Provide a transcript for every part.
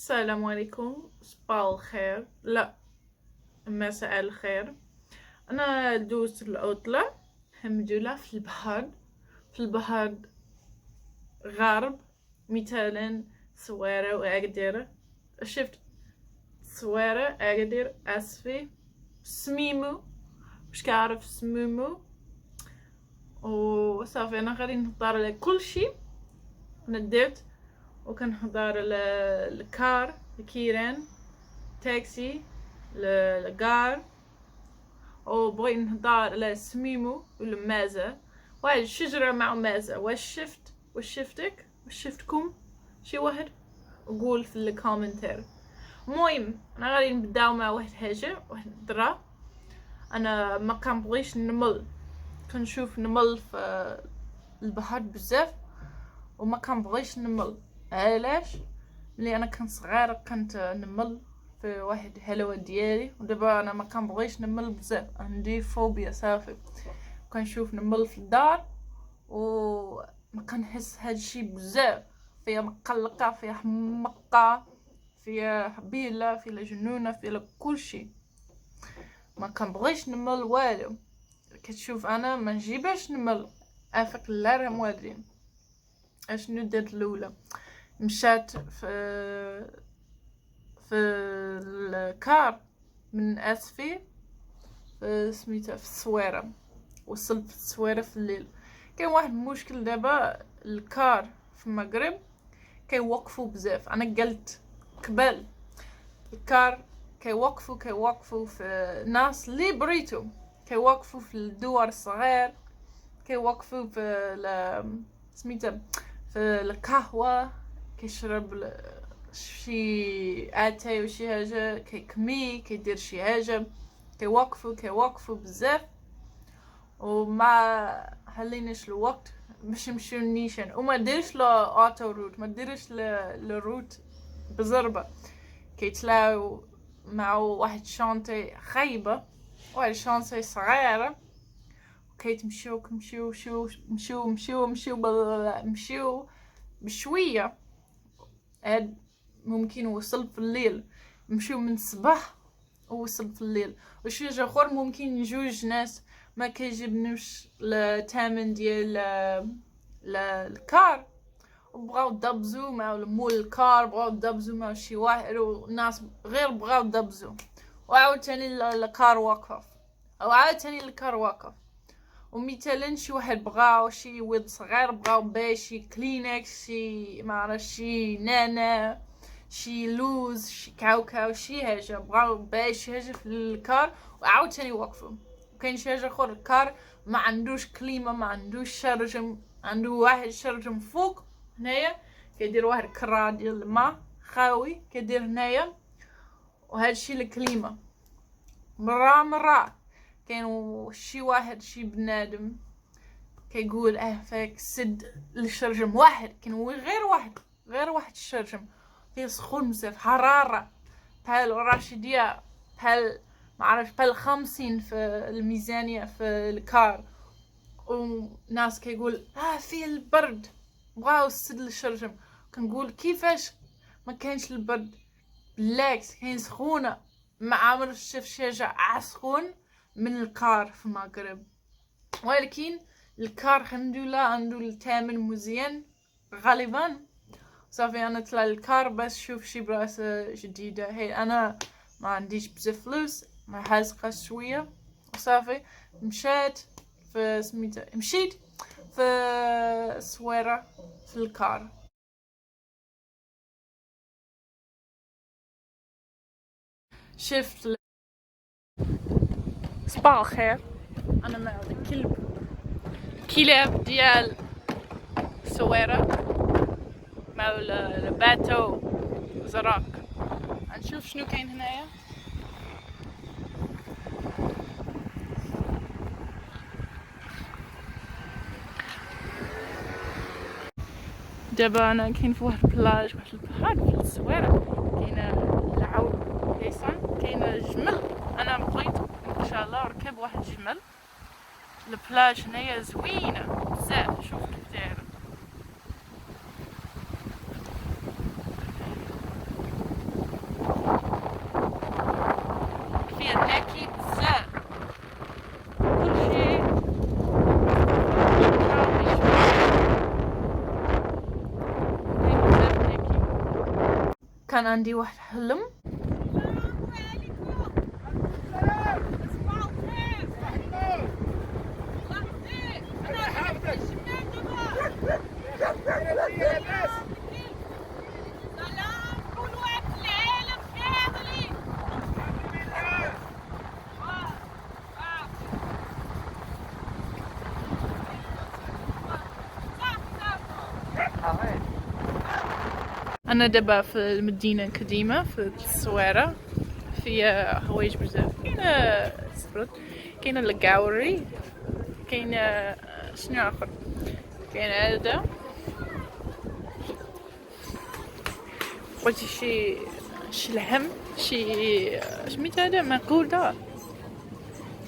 السلام عليكم، صباح الخير، لا مساء الخير. انا دوست العطلة الحمد لله في البحر غرب، مثلا صغيرة وأغادير. شفت صغيرة أغادير اسفي سميمو، مش كعرف سميمو وصافي. انا غادي نهضر على كل شيء انا درت، وكنهضر على الكار، الكيران، تاكسي، الكار، وبغيت نهضر على سميمو والمازة، واحد الشجرة مع مازة. واش شفتك؟ واش شفتكم شي واحد؟ قول في الكومنتار. المهم انا غادي نبداو مع واحد واحد الدرا. انا ما كنبغيش نمل، كنشوف نمل في البحر بزاف وما كنبغيش نمل. علاش؟ ملي انا كنت صغيره كنت نمل في واحد الحلوه ديالي، ودابا انا ما كنبغيش نمل بزاف، عندي فوبيا صافي. كنشوف نمل في الدار وما كنحس هادشي بزاف، فيها مقلقه، فيها حمقه، فيها حبيله، فيها جنونه، فيها كلشي. ما كنبغيش نمل والو. كتشوف انا ما نجيبش نمل. افك الله راه موالين. اشنو درت الاولى؟ مشات في الكار من اسفي في سميتها في الصويرة. وصلت في الصويرة في الليل. كاين واحد المشكل دابا، الكار في المغرب كيوقفوا بزاف. انا قلت قبل الكار كيوقفوا في ناس اللي بريتو، كيوقفوا في الدور الصغير، كيوقفوا في سميتها في القهوة، كيشرب شي اتاي وشي حاجه، كيكمي، كيدير شي حاجه، كيوقفوا بزاف. وما حليناش الوقت باش نمشيو النيشان، وما ديرش لا اوتو روت، ما ديرش الروت بزربه. كيتلاو مع واحد شانطي خايبه، واحد شانطي صغيره، كيتمشيو مشيو بشويه. هاد ممكن وصل في الليل، مشيو من الصباح ووصل في الليل. وشي حاجه اخر، ممكن جوج ناس ما كيجبنوش الثمن ديال الكار، وبغاو دبزو مع مول الكار، بغاو دبزو مع شي واحد، والناس غير بغاو دبزو. وعاوتاني الكار وقف، او عاوتاني الكار وقف. ومثلا شي واحد بغاو شي ولد صغير، بغاو باش شي كلينكس، شي معرفت، شي نانا، شي لوز، شي كاوكاو، شي حاجه، بغاو باش شي حاجه في الكار وعاوتاني وقفوا. وكاين شي حاجه اخر، الكار ما عندوش كليمه، ما عندوش شرجم، عنده واحد شرجم فوق هنايا، كيدير واحد الكرا ديال الماء خاوي كيدير هنايا، وهادشي الكليمه. مرة كاين شي واحد، شي بنادم كيقول فاك سد الشرجم واحد، كاين هو غير واحد الشرجم فيه سخون بزاف، حرارة بحال راشدية، بحال معرفش، بحال 50 في الميزانية في الكار. وناس كيقول فيه البرد، بغاو سد الشرجم. كنقول كيفاش ما كاينش البرد؟ بالعكس كاين سخونة. ما عمرش شاف شي حاجة سخون من الكار في المغرب. ولكن الكار الحمد لله عنده الثمن مزيان غالبا. صافي انا طلع الكار باش نشوف شي بلاصه جديده. هي انا ما عنديش بزاف فلوس، ما حازقه شويه، وصافي مشيت في الصويرة في الكار. شفت صباح الخير. انا مع كلاب ديال الصويرة مع الباتو زراك. نشوف شنو كاين هنايا. دابا انا كاين في واحد البلاج، واحد البحر في الصويرة، كاين العود كيسان، كاين الجمل. انا بغيت ان شاء الله نركب واحد الجمل. البلاج هنايا زوينه بزاف، شوف كيف دايره. كان عندي واحد حلم. أنا دابا في المدينة القديمة في الصويرة، فيها حوايج بزاف. كاينة القاوري، كاينة شنو آخر، كاينة هذا. بغيتي شي لحم، شي سميت هذا ماكولة،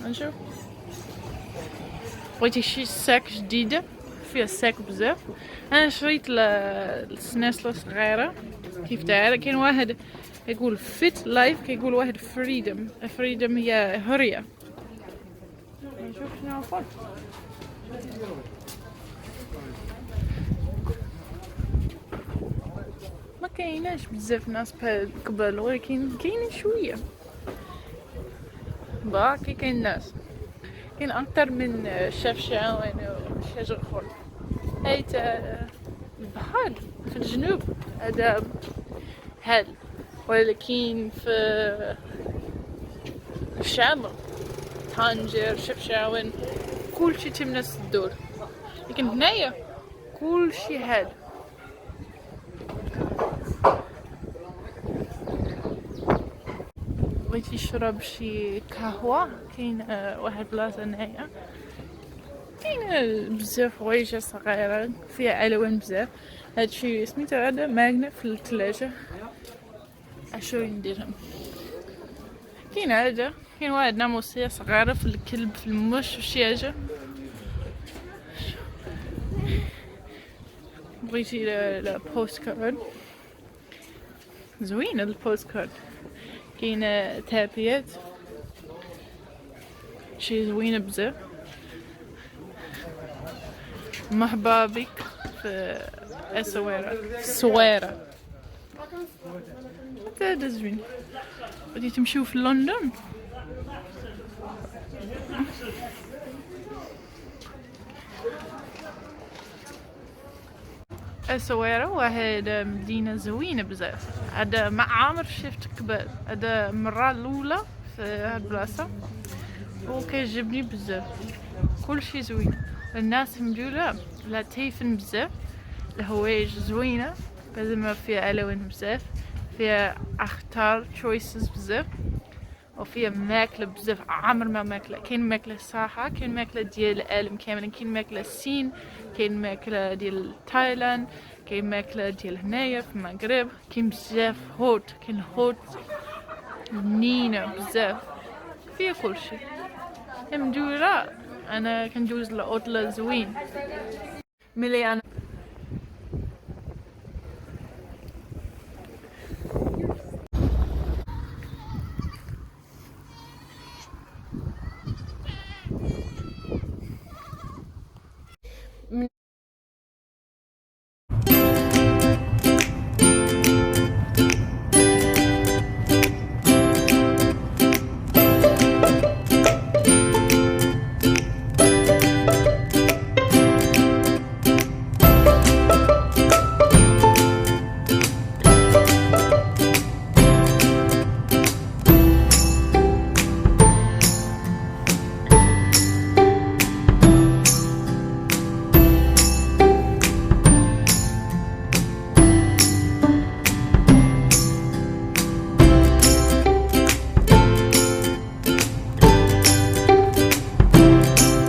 نشوف. بغيتي شي ساك جديدة، فيها ساك بزاف. انا شريت السناسلة صغيرة كيف دايرة. كاين واحد يقول فيت لايف، كيقول واحد فريدم هي حرية. نشوف شنو قلت. ما كايناش بزاف ناس بحال قبل، ولكن كاينين شوية باقي. كاين ناس، كاين اكثر من شفشاون وشجر خل. هايت البحر في الجنوب هذا هاد، ولكن في الشمال طنجة شفشاون كلشي تم نفس الدور، لكن هنايا كلشي هاد. بغيتي تشرب شي قهوة، كاين واحد بلاصة هنايا كاين بزاف حوايج صغيرة فيها الوان بزاف. هادشي سميتو هذا ماغنة في الثلاجة 20 درهم. كاين هذا، كاين واحد ناموسية صغيرة في الكلب في المش وشي حاجة. بغيتي البوست كارد، زوينة البوست كارد. كاين تابيات شي زوينة بزاف. مرحبا بك في الصويرة. هذا زوين. غادي تمشيو في لندن. الصويرة واحد مدينة زوينة بزاف. هذا ما عامر شفت قبل، هذا المرة الأولى في هاد البلاصة وكيعجبني بزاف. كلشي زوين، الناس مجولة لطيفين بزاف، الهوايج زوينة زعما فيها الوان بزاف، فيها اختار تشويسز بزاف، وفيها ماكله بزاف. عمر ما ماكله، كاين ماكله صراحه، كاين ماكله ديال العالم كامل، كاين ماكله الصين، كاين ماكله ديال تايلاند، كاين ماكله ديال هنايا في المغرب. كاين بزاف هوت، كاين هوت بنينه بزاف، فيها كلشي. مدوره انا كندوز العطله زوين. ملي انا